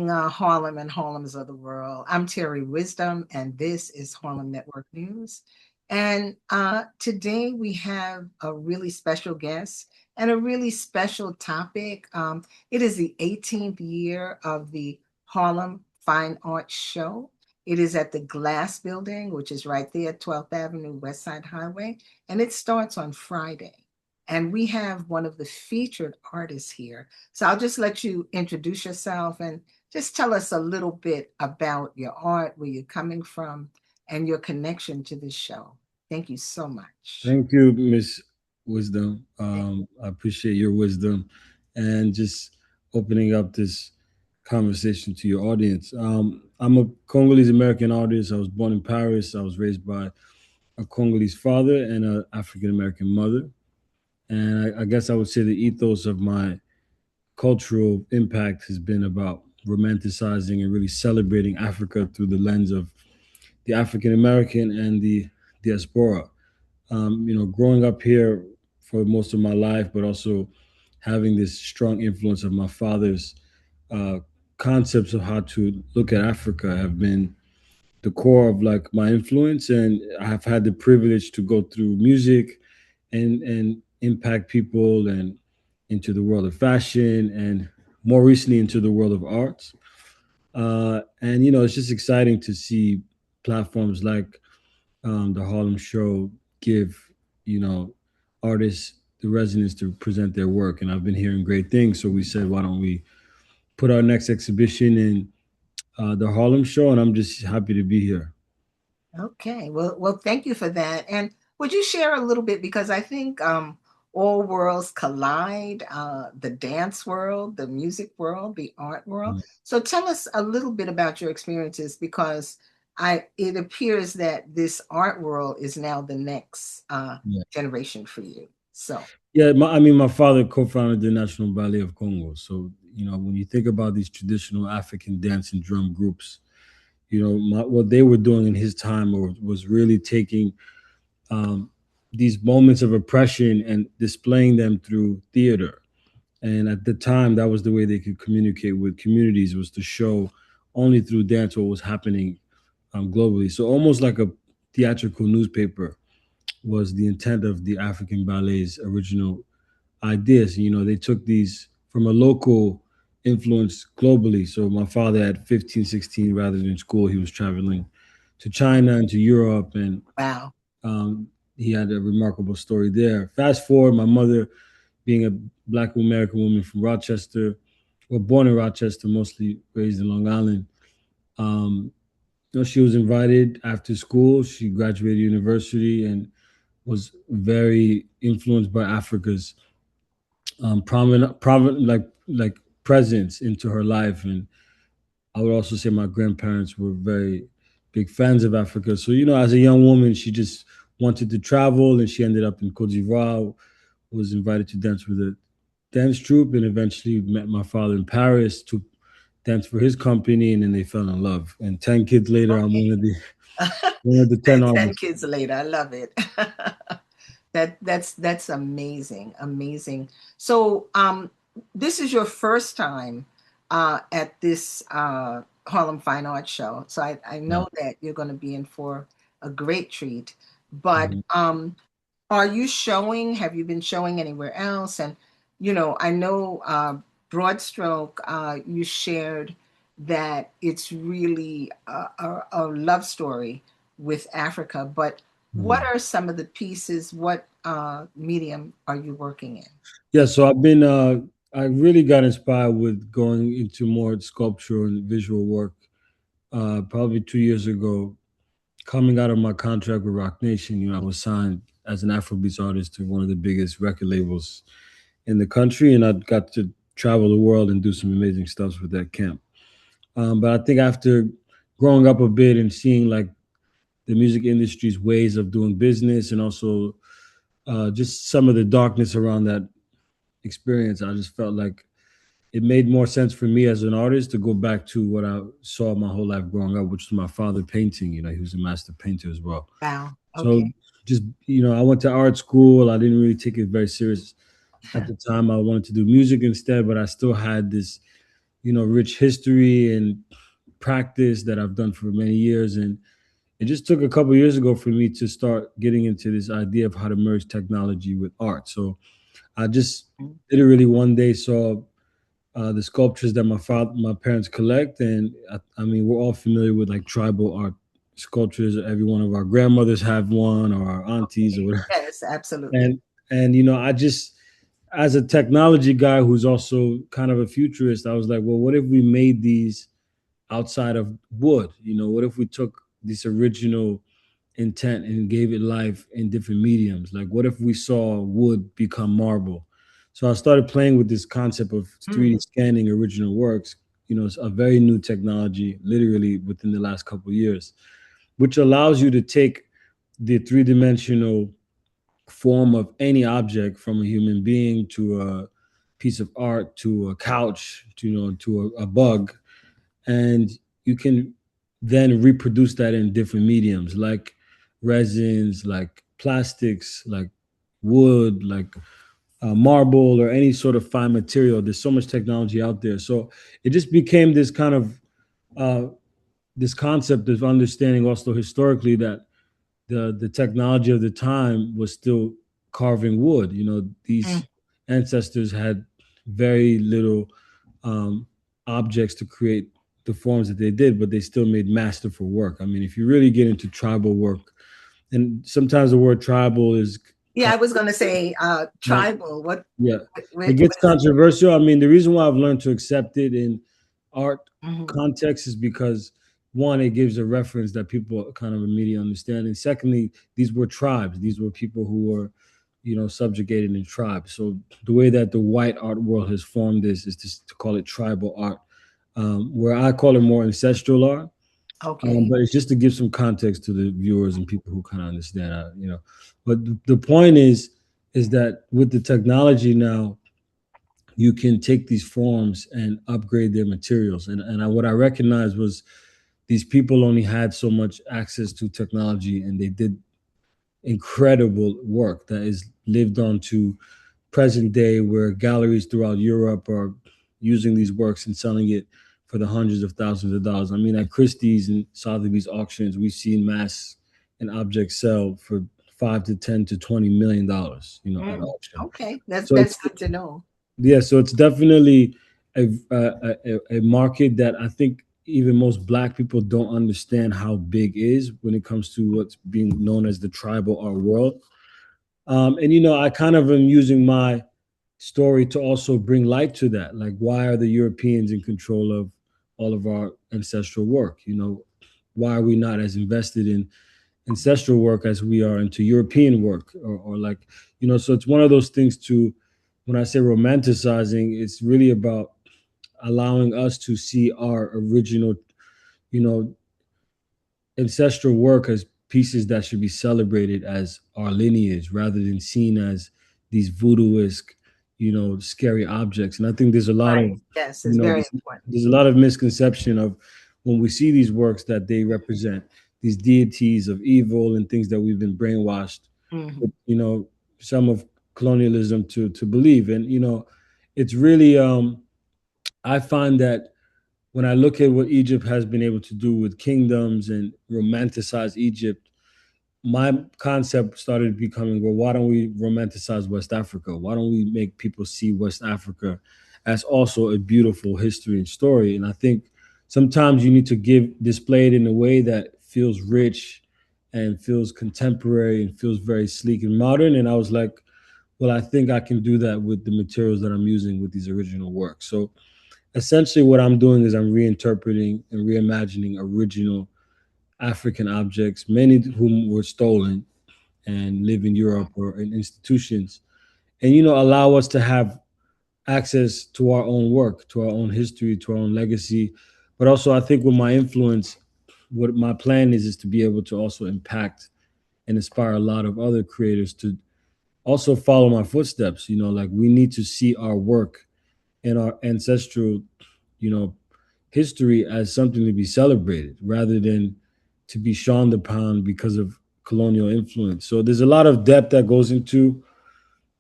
evening, Harlem and Harlems of the world. I'm Terry Wisdom, and this is Harlem Network News. And today we have a really special guest and a really special topic. It is the 18th year of the Harlem Fine Arts Show. It is at the Glass Building, which is right there at 12th Avenue, West Side Highway, and it starts on Friday. And we have one of the featured artists here. So I'll just let you introduce yourself and just tell us a little bit about your art, where you're coming from, and your connection to this show. Thank you so much. Thank you, Miss Wisdom. I appreciate your wisdom and just opening up this conversation to your audience. I'm a Congolese American artist. I was born in Paris. I was raised by a Congolese father and an African American mother. And I guess I would say the ethos of my cultural impact has been about romanticizing and really celebrating Africa through the lens of the African American and the diaspora. Growing up here for most of my life, but also having this strong influence of my father's uh, concepts of how to look at Africa have been the core of like my influence. And I've had the privilege to go through music and impact people and into the world of fashion and more recently into the world of arts. And it's just exciting to see platforms like the Harlem Show give you know artists the resonance to present their work, and I've been hearing great things. So we said, why don't we put our next exhibition in the Harlem Show? And I'm just happy to be here. Okay. Well, thank you for that. And would you share a little bit because I think all worlds collide, the dance world, the music world, the art world. Mm, So tell us a little bit about your experiences because I it appears that this art world is now the next yeah, generation for you. So, yeah. I mean, my father co-founded the National Ballet of Congo. So when you think about these traditional African dance and drum groups, what they were doing in his time was really taking um, these moments of oppression and displaying them through theater. And at the time, that was the way they could communicate with communities, was to show only through dance what was happening globally. So almost like a theatrical newspaper was the intent of the African ballet's original ideas. They took these from a local influence globally. So my father at 15, 16, rather than school, he was traveling to China and to Europe, and wow. um, he had a remarkable story there. Fast forward, my mother, being a Black American woman from Rochester, well, born in Rochester, mostly raised in Long Island. Um, she was invited after school. She graduated university and was very influenced by Africa's prominent like presence into her life. And I would also say my grandparents were very big fans of Africa. So as a young woman, she just wanted to travel, and she ended up in Cote d'Ivoire. Was invited to dance with a dance troupe, and eventually met my father in Paris to dance for his company, and then they fell in love. And 10 kids later, I'm Okay. one of the 10 10 artists. kids later. I love it. That's amazing, amazing. So, this is your first time at this Harlem Fine Arts Show. So I Yeah. know that you're going to be in for a great treat. But Mhm. are you showing? Have you been showing anywhere else? And I know broad stroke. You shared that it's really a love story with Africa. But what Mhm. are some of the pieces? What medium are you working in? Yeah, so I really got inspired with going into more sculpture and visual work probably 2 years ago. Coming out of my contract with Rock Nation, I was signed as an Afrobeats artist to one of the biggest record labels in the country, and I got to travel the world and do some amazing stuff with that camp. But I think after growing up a bit and seeing like the music industry's ways of doing business, and also just some of the darkness around that experience, I just felt like it made more sense for me as an artist to go back to what I saw my whole life growing up, which was my father painting. He was a master painter as well. Wow. So Okay. just I went to art school. I didn't really take it very serious at the time. I wanted to do music instead, but I still had this rich history and practice that I've done for many years. And it just took a couple of years ago for me to start getting into this idea of how to merge technology with art. So I just Mm. literally one day saw the sculptures that my parents collect, and I mean we're all familiar with like tribal art sculptures. Every one of our grandmothers have one, or our aunties, or Okay. whatever. Yes, absolutely. And I just, as a technology guy who's also kind of a futurist, I was like, well, what if we made these outside of wood? What if we took this original intent and gave it life in different mediums? Like, what if we saw wood become marble? So I started playing with this concept of Mm. 3D scanning original works. It's a very new technology, literally within the last couple of years, which allows you to take the three-dimensional form of any object, from a human being to a piece of art to a couch to to a bug, and you can then reproduce that in different mediums, like resins, like plastics, like wood, like marble, or any sort of fine material. There's so much technology out there, so it just became this kind of uh, this concept of understanding also historically that the technology of the time was still carving wood. Mm. These ancestors had very little um, objects to create the forms that they did, but they still made masterful work. I mean, if you really get into tribal work, and sometimes the word tribal is Yeah, I was going to say like, tribal. yeah, it What gets controversial. I mean, the reason why I've learned to accept it in art mhm. context is because, one, it gives a reference that people kind of immediately understand, and secondly, these were tribes. These were people who were, subjugated in tribes. So the way that the white art world has formed this is just to call it tribal art, where I call it more ancestral art. Okay. But it's just to give some context to the viewers and people who kind of understand, But the point is that with the technology now, you can take these forms and upgrade their materials. What I recognized was these people only had so much access to technology, and they did incredible work that is lived on to present day, where galleries throughout Europe are using these works and selling it for the hundreds of thousands of dollars. I mean, at Christie's and Sotheby's auctions, we've seen masks and objects sell for 5 to 10 to 20 million dollars, at Mm. auction. Okay. So That's it's good to know. yeah, so it's definitely a market that I think even most Black people don't understand how big is when it comes to what's being known as the tribal art world. And I kind of am using my story to also bring light to that. Like, why are the Europeans in control of all of our ancestral work? Why are we not as invested in ancestral work as we are into European work? Or like, so it's one of those things to, when I say romanticizing, it's really about allowing us to see our original, you know, ancestral work as pieces that should be celebrated as our lineage, rather than seen as these voodooesque, scary objects. And I think there's a lot of, Right. Yes, you it's know, very there's, important. there's a lot of misconception of when we see these works that they represent these deities of evil and things that we've been brainwashed with, Mhm. some of colonialism to believe. And it's really I find that when I look at what Egypt has been able to do with kingdoms and romanticize Egypt, my concept started becoming, well, why don't we romanticize West Africa? Why don't we make people see West Africa as also a beautiful history and story? And I think sometimes you need to display it in a way that feels rich and feels contemporary and feels very sleek and modern. And I was like, well, I think I can do that with the materials that I'm using with these original works. So essentially what I'm doing is I'm reinterpreting and reimagining original African objects, many of whom were stolen and live in Europe or in institutions, and allow us to have access to our own work, to our own history, to our own legacy. But also, I think with my influence, what my plan is to be able to also impact and inspire a lot of other creators to also follow my footsteps. Like, we need to see our work and our ancestral, you know, history as something to be celebrated rather than to be shunned upon because of colonial influence. So there's a lot of depth that goes into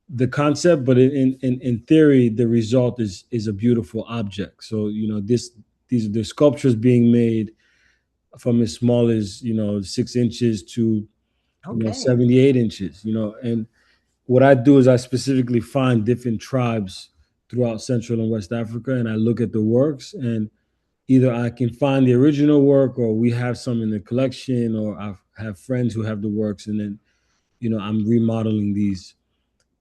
the concept, but in theory, the result is a beautiful object. So these the sculptures being made from as small as 6 inches to Okay. 78 inches. And what I do is I specifically find different tribes throughout Central and West Africa, and I look at the works, and either I can find the original work, or we have some in the collection, or I have friends who have the works, and then I'm remodeling these.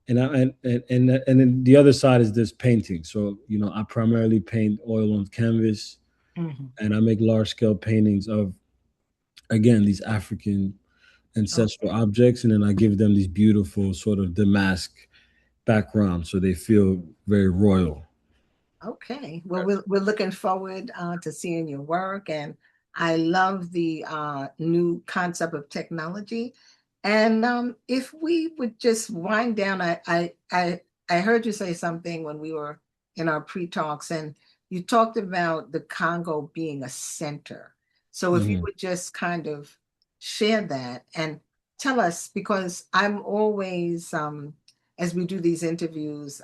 And then the other side is this painting. So I primarily paint oil on canvas, Hmm. and I make large scale paintings of, again, these African ancestral Okay. objects, and then I give them these beautiful sort of damask background, so they feel very royal. Okay. Well, we're looking forward to seeing your work, and I love the new concept of technology. And if we would just wind down, I heard you say something when we were in our pre-talks, and you talked about the Congo being a center. So if you Hmm. would just kind of share that and tell us, because I'm always, as we do these interviews,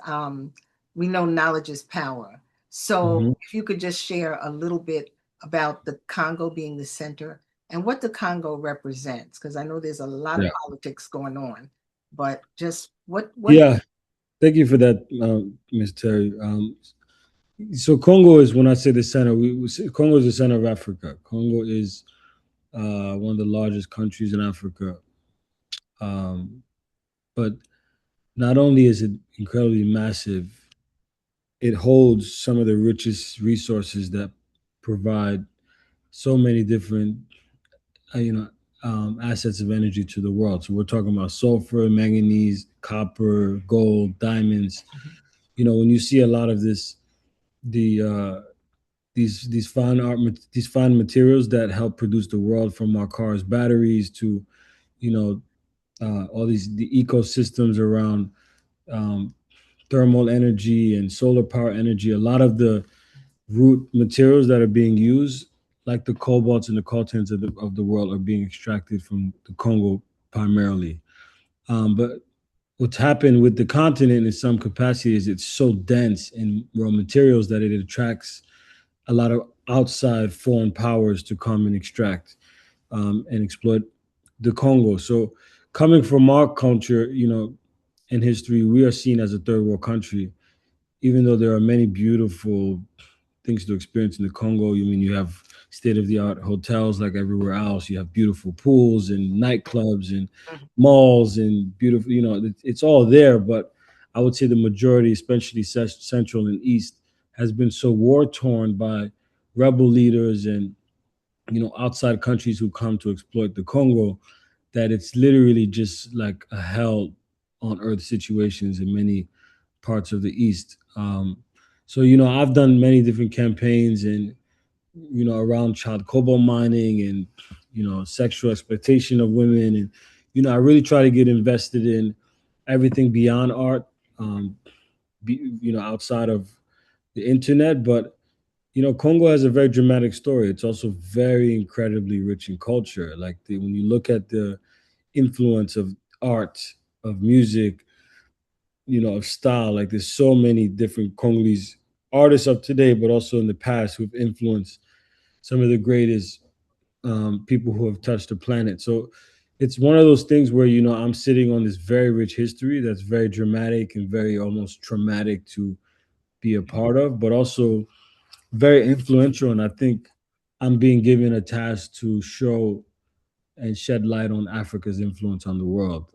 we know knowledge is power. So Hmm. if you could just share a little bit about the Congo being the center and what the Congo represents, because I know there's a lot of Yeah. politics going on, but just what Yeah. Thank you for that, Ms. Terry. So Congo is, when I say the center, Congo is the center of Africa. Congo is one of the largest countries in Africa. Um, but not only is it incredibly massive, it holds some of the richest resources that provide so many different, uh, you know, assets of energy to the world. So we're talking about sulfur, manganese, copper, gold, diamonds. When you see a lot of this, the these fine these fine materials that help produce the world, from our cars' batteries to you know all the ecosystems around um, thermal energy and solar power energy. A lot of the root materials that are being used, like the cobalts and the coltans of the world, are being extracted from the Congo primarily. But what's happened with the continent in some capacity is it's so dense in raw materials that it attracts a lot of outside foreign powers to come and extract and exploit the Congo. So, coming from our culture, in history, we are seen as a third world country, even though there are many beautiful things to experience in the Congo. You have state of the art hotels like everywhere else. You have beautiful pools and nightclubs and Mhm. malls and beautiful. It's all there. But I would say the majority, especially Central and East, has been so war torn by rebel leaders and outside countries who come to exploit the Congo, that it's literally just like a hell on earth situations in many parts of the East. So I've done many different campaigns, and around child cobalt mining and sexual exploitation of women, and I really try to get invested in everything beyond art, outside of the internet. But Congo has a very dramatic story. It's also very incredibly rich in culture. Like when you look at the influence of art, of music, of style, like there's so many different Congolese artists of today, but also in the past, who've influenced some of the greatest people who have touched the planet. So it's one of those things where I'm sitting on this very rich history that's very dramatic and very almost traumatic to be a part of, but also very influential. And I think I'm being given a task to show and shed light on Africa's influence on the world.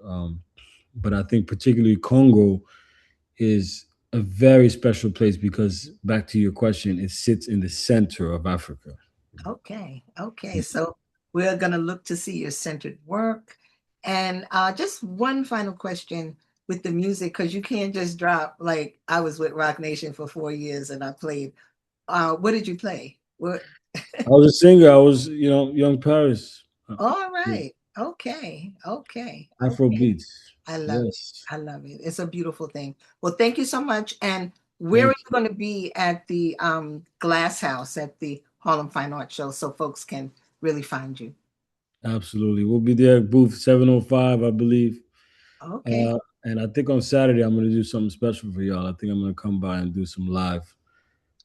But I think particularly Congo is a very special place because, back to your question, it sits in the center of Africa. Okay, okay. So we're going to look to see your centered work. And just one final question with the music, because you can't just drop, like, I was with Rock Nation for 4 years and I played. What did you play? What? I was a singer. I was, young Paris, All right. Okay. Okay. Afro Okay. beats. I love it. Yes. I love it. It's a beautiful thing. Well, thank you so much. And where are Thank you you. going to be at the Glass House at the Harlem Fine Art Show so folks can really find you? Absolutely. We'll be there at booth 705, I believe. Okay. And I think on Saturday I'm gonna do something special for y'all. I think I'm gonna come by and do some live,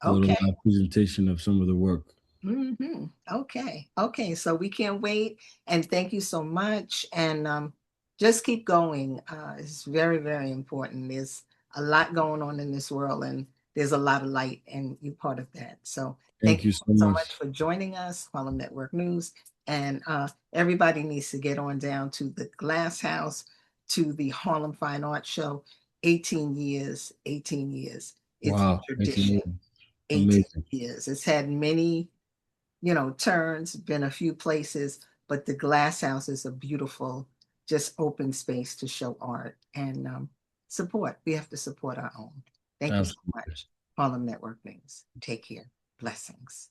do a little Okay. live presentation of some of the work. Okay. Okay. So we can't wait. And thank you so much. And just keep going. It's very, very important. There's a lot going on in this world, and there's a lot of light, and you're part of that. So thank Thank you you so so much much. for joining us, Harlem Network News. And everybody needs to get on down to the Glass House, to the Harlem Fine Arts Show. 18 years, 18 years. It's Wow, a tradition. 18 years. 18 Amazing. years. It's had many, turns, been a few places, but the Glass House is a beautiful, just open space to show art and support. We have to support our own. Thank you so Absolutely. much. Harlem Network News. Take care. Blessings.